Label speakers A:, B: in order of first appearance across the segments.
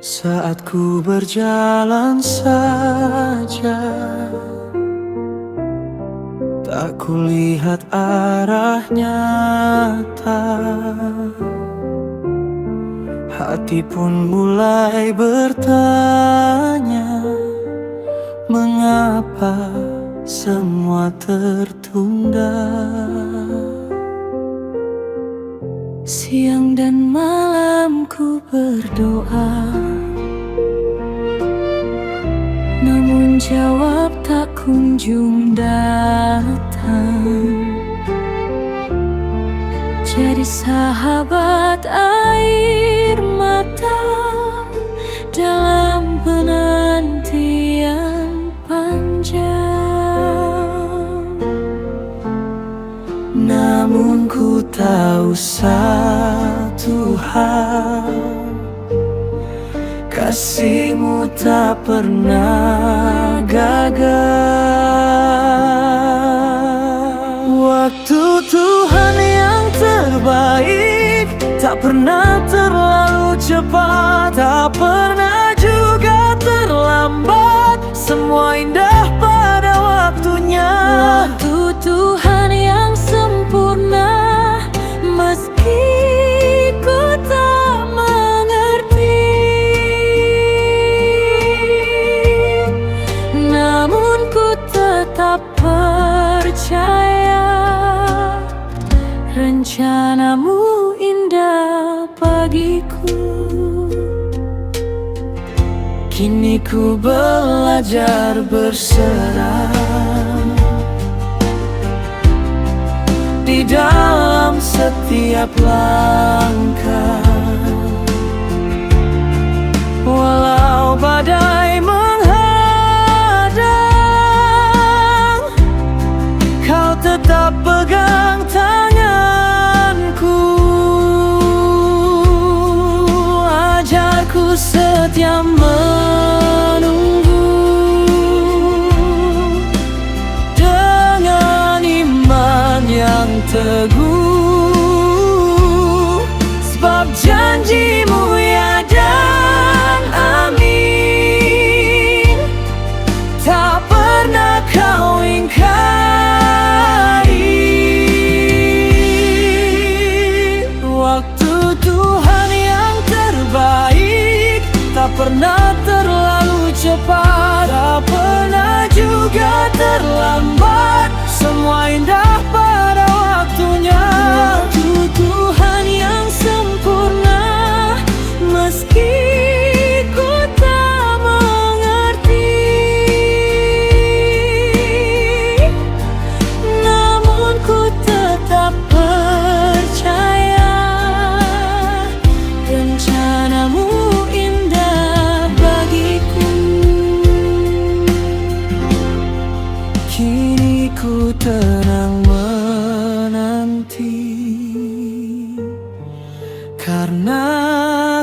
A: Saat ku berjalan saja, tak kulihat arah nyata. Hati pun mulai bertanya, mengapa semua tertunda.
B: Siang dan malam ku berdoa, namun jawab tak kunjung datang. Jadi sahabat air mata dalam penantian panjang.
A: Namun ku tahu satu hal, kasihmu tak pernah gagal. Waktu Tuhan yang terbaik tak pernah terlalu cepat, tak pernah juga terlambat. Semua indah pada waktunya.
B: Waktu Tuhan yang sempurna, meski ku tak mengerti, namun ku tetap percaya rencanamu indah bagiku.
A: Kini ku belajar berserah di dalam setiap langkah. Walau badai menghadang, kau tetap pegang tanganku. Ajarku setia menunggu dengan iman yang teguh, sebab janjimu ya dan amin, tak pernah kau ingkari. Waktu Tuhan yang terbaik tak pernah terlalu cepat, tak pernah juga terlambat. Semua indah pada waktunya.
B: Waktu Tuhan yang sempurna, meski ku tak mengerti, namun ku tetap percaya rencanamu indah bagiku.
A: Kini ku tenang menanti, karena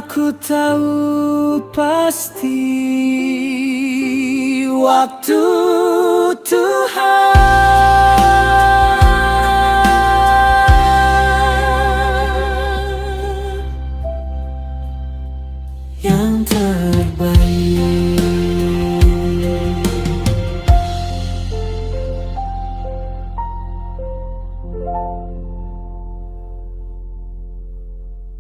A: ku tahu pasti waktu Tuhan yang terbaik.